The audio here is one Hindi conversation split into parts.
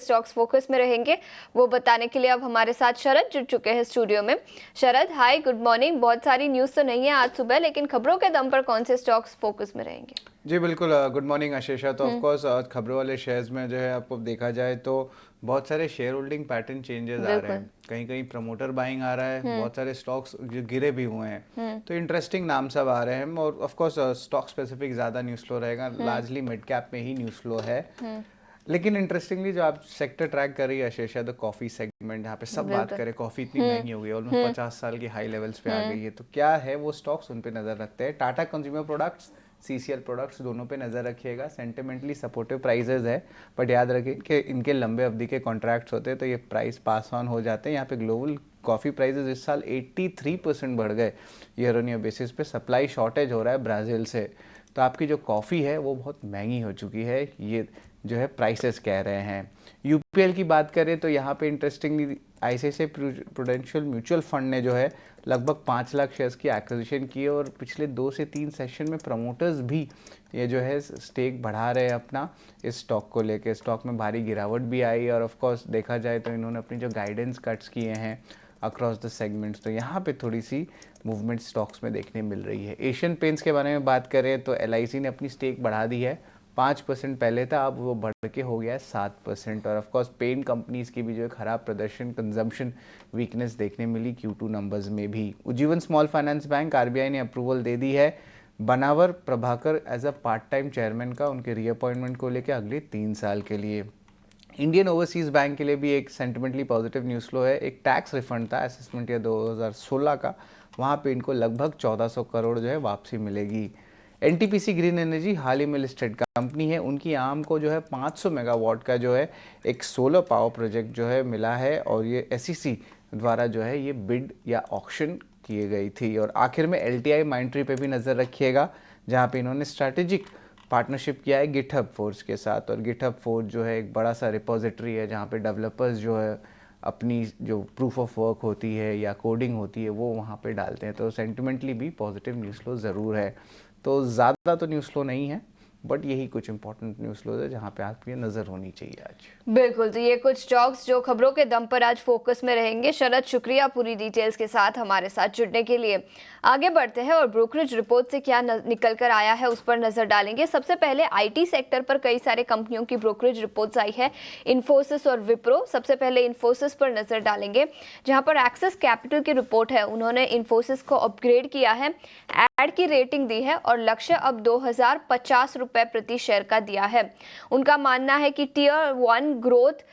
स्टॉक्स फोकस में रहेंगे वो बताने के लिए अब हमारे साथ शरद जुड़ चुके हैं स्टूडियो में। शरद, हाय, गुड मॉर्निंग। बहुत सारी न्यूज़ तो नहीं है आज सुबह, लेकिन खबरों के दम पर कौन से स्टॉक्स फोकस में रहेंगे? जी बिल्कुल, गुड मॉर्निंग आशीषा। तो ऑफ कोर्स खबरों वाले शेयर्स में जो है आपको देखा जाए तो बहुत सारे शेयर होल्डिंग पैटर्न चेंजेस आ रहे हैं। कहीं कहीं प्रमोटर बाइंग आ रहा है, बहुत सारे स्टॉक्स जो गिरे भी हुए हैं, तो इंटरेस्टिंग नाम सब आ रहे हैं। और ऑफ कोर्स स्टॉक स्पेसिफिक ज़्यादा न्यूज़ फ्लो रहेगा, लार्जली मिड कैप में ही न्यूज़ फ्लो है। लेकिन इंटरेस्टिंगली जो आप सेक्टर ट्रैक कर रही है आशीषा, द कॉफ़ी सेगमेंट, यहाँ पे सब बात करें, कॉफ़ी इतनी महंगी हो गई है, ऑलमोस्ट 50 साल की हाई लेवल्स पे आ गई है। तो क्या है वो स्टॉक्स, उन पे नज़र रखते हैं। Tata consumer products, CCL products, दोनों पे नज़र रखिएगा। सेंटिमेंटली सपोर्टिव प्राइसेस है, बट याद रखिए कि इनके लंबे अवधि के कॉन्ट्रैक्ट्स होते हैं, तो ये प्राइस पास ऑन हो जाते हैं। यहाँ पे ग्लोबल कॉफ़ी प्राइसेस इस साल 83% बढ़ गए ईयर ऑन ईयर बेसिस पे। सप्लाई शॉर्टेज हो रहा है ब्राज़ील से, तो आपकी जो कॉफ़ी है वो बहुत महंगी हो चुकी है, ये जो है प्राइसेस कह रहे हैं। यूपीएल की बात करें तो यहाँ पे interestingly ICICI prudential mutual fund ने जो है लगभग 5 लाख शेयर्स की एक्विजिशन की है, और पिछले 2 से 3 सेशन में प्रमोटर्स भी ये जो है स्टेक बढ़ा रहे हैं अपना इस स्टॉक को लेके। स्टॉक में भारी गिरावट भी आई, और ऑफ कोर्स देखा जाए तो इन्होंने अपनी जो गाइडेंस कट्स किए हैं अक्रॉस द सेगमेंट्स, तो यहाँ पे थोड़ी सी मूवमेंट स्टॉक्स में देखने मिल रही है। एशियन पेंट्स के बारे में बात करें तो एलआईसी ने अपनी स्टेक बढ़ा दी है। 5% पहले था, अब वो बढ़ के हो गया है 7%। और ऑफ कोर्स पेंट कंपनीज की भी जो है खराब प्रदर्शन, कंजम्पशन वीकनेस देखने मिली Q2 नंबर्स में भी। Ujjivan small finance bank, RBI ने अप्रूवल दे दी है Banavar Prabhakar as a part time chairman का, उनके रीअपॉइंटमेंट को लेकर अगले 3 साल के लिए। इंडियन ओवरसीज़ बैंक के लिए भी एक सेंटिमेंटली पॉजिटिव न्यूज़ फ्लो है। एक टैक्स रिफंड था असेसमेंट ईयर 2016 का, वहाँ पे इनको लगभग 1400 करोड़ जो है वापसी मिलेगी। एनटीपीसी ग्रीन एनर्जी हाल ही में लिस्टेड कंपनी है, उनकी आम को जो है 500 मेगावाट का जो है एक सोलर पावर प्रोजेक्ट जो है मिला है, और ये एसईसी द्वारा जो है ये बिड या ऑक्शन किए गई थी। और आखिर में एलटीआई माइंट्री पे भी नज़र रखिएगा, जहाँ पे इन्होंने स्ट्रैटेजिक पार्टनरशिप किया है गिटहब फोर्स के साथ। और गिटहब फोर्स जो है एक बड़ा सा रिपोजिटरी है, जहाँ पे डेवलपर्स जो है अपनी जो प्रूफ ऑफ वर्क होती है या कोडिंग होती है वो वहाँ पे डालते हैं। तो सेंटिमेंटली भी पॉजिटिव न्यूज़ फ्लो ज़रूर है। तो ज़्यादा तो न्यूज़ फ्लो नहीं है, बट यही कुछ इंपॉर्टेंट न्यूज़ फ्लो है जहाँ पे आपकी नज़र होनी चाहिए आज। बिल्कुल, तो ये कुछ स्टॉक्स जो खबरों के दम पर आज फोकस में रहेंगे। शरद, शुक्रिया पूरी डिटेल्स के साथ हमारे साथ जुड़ने के लिए। आगे बढ़ते हैं और ब्रोकरेज रिपोर्ट से क्या निकल कर आया है उस पर नजर डालेंगे। सबसे पहले आईटी सेक्टर पर कई सारे कंपनियों की ब्रोकरेज रिपोर्ट्स आई है, इन्फोसिस और विप्रो। सबसे पहले इन्फोसिस पर नजर डालेंगे, जहां पर एक्सिस कैपिटल की रिपोर्ट है। उन्होंने इन्फोसिस को अपग्रेड किया है, एड की रेटिंग दी है, और लक्ष्य अब 2050 रुपए प्रति शेयर का दिया है। उनका मानना है कि टियर 1 ग्रोथ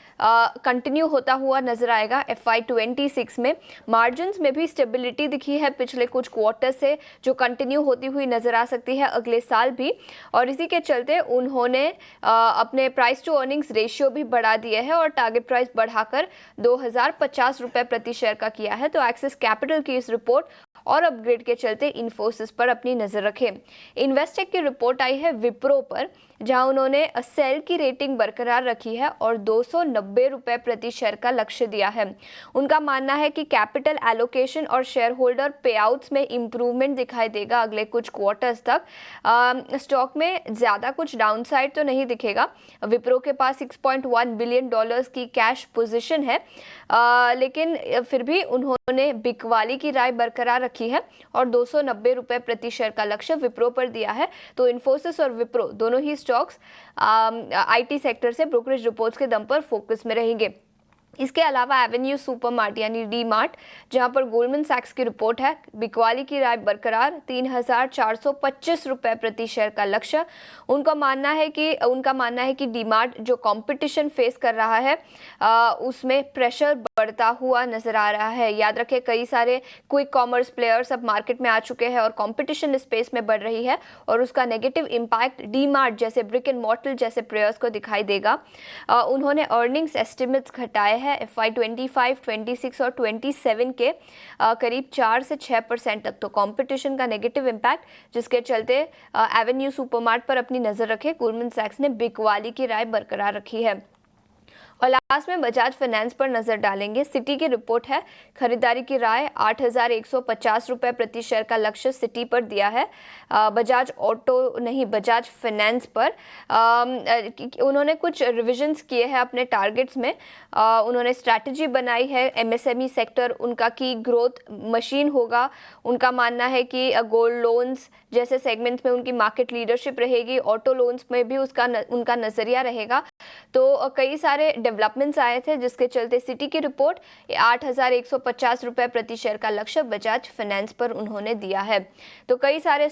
कंटिन्यू होता हुआ नजर आएगा FY26 में। मार्जिन्स में भी स्टेबिलिटी दिखी है पिछले कुछ क्वार्टर से, जो कंटिन्यू होती हुई नजर आ सकती है अगले साल भी। और इसी के चलते उन्होंने अपने प्राइस टू अर्निंग्स रेशियो भी बढ़ा दिए है, और टारगेट प्राइस बढ़ाकर 2050 रुपए प्रति शेयर का किया है। तो एक्सिस कैपिटल की इस रिपोर्ट और अपग्रेड के चलते इन्फोसिस पर अपनी नजर रखें। इन्वेस्टेक की रिपोर्ट आई है विप्रो पर, जहां उन्होंने सेल की रेटिंग बरकरार रखी है और 290 रुपए प्रति शेयर का लक्ष्य दिया है। उनका मानना है कि कैपिटल एलोकेशन और शेयर होल्डर पेआउट्स में इंप्रूवमेंट दिखाई देगा अगले कुछ क्वार्टर्स तक। स्टॉक में ज़्यादा कुछ डाउनसाइड तो नहीं दिखेगा। विप्रो के पास $6.1 बिलियन की कैश पोजीशन है, लेकिन फिर भी उन्होंने बिकवाली की राय बरकरार रखी है और 290 रुपए प्रति शेयर का लक्ष्य विप्रो पर दिया है। तो इन्फोसिस और विप्रो दोनों ही स्टॉक्स आईटी सेक्टर से ब्रोकरेज रिपोर्ट्स के दम पर फोकस में रहेंगे। इसके अलावा एवेन्यू सुपरमार्ट यानी डी मार्ट, जहां पर गोल्डमैन सैक्स की रिपोर्ट है, बिकवाली की राय बरकरार, 3,425 रुपए प्रति शेयर का लक्ष्य। उनका मानना है कि डी मार्ट जो कंपटीशन फेस कर रहा है उसमें प्रेशर बढ़ता हुआ नजर आ रहा है। याद रखें, कई सारे क्विक कॉमर्स प्लेयर्स अब मार्केट में आ चुके हैं और कंपटीशन स्पेस में बढ़ रही है, और उसका नेगेटिव इम्पैक्ट डी मार्ट जैसे ब्रिक एंड मॉर्टल जैसे प्लेयर्स को दिखाई देगा। उन्होंने अर्निंग्स एस्टिमेट्स घटाए हैं FY25, 26 और 27 के करीब 4 से 6% तक। तो कंपटीशन का नेगेटिव इम्पैक्ट, जिसके चलते एवेन्यू सुपरमार्ट पर अपनी नजर रखे गोल्डमैन सैक्स ने बिकवाली की राय बरकरार रखी है। और लास्ट में बजाज फाइनेंस पर नजर डालेंगे। सिटी की रिपोर्ट है, खरीदारी की राय 8,150 रुपए प्रति शेयर का लक्ष्य सिटी पर दिया है। बजाज ऑटो नहीं, बजाज फाइनेंस पर उन्होंने कुछ रिविजन्स किए हैं अपने टारगेट्स में। उन्होंने स्ट्रैटेजी बनाई है, एमएसएमई सेक्टर उनका की ग्रोथ मशीन होगा। उनका मानना है कि गोल्ड लोन्स जैसे सेगमेंट्स में उनकी मार्केट लीडरशिप रहेगी, ऑटो लोन्स में भी उनका नजरिया रहेगा। तो कई सारे डेवलपमेंट्स आए थे जिसके चलते सिटी की रिपोर्ट 8,150 रुपए प्रति शेयर का लक्ष्य बजाज फाइनेंस पर उन्होंने दिया है। तो कई सारे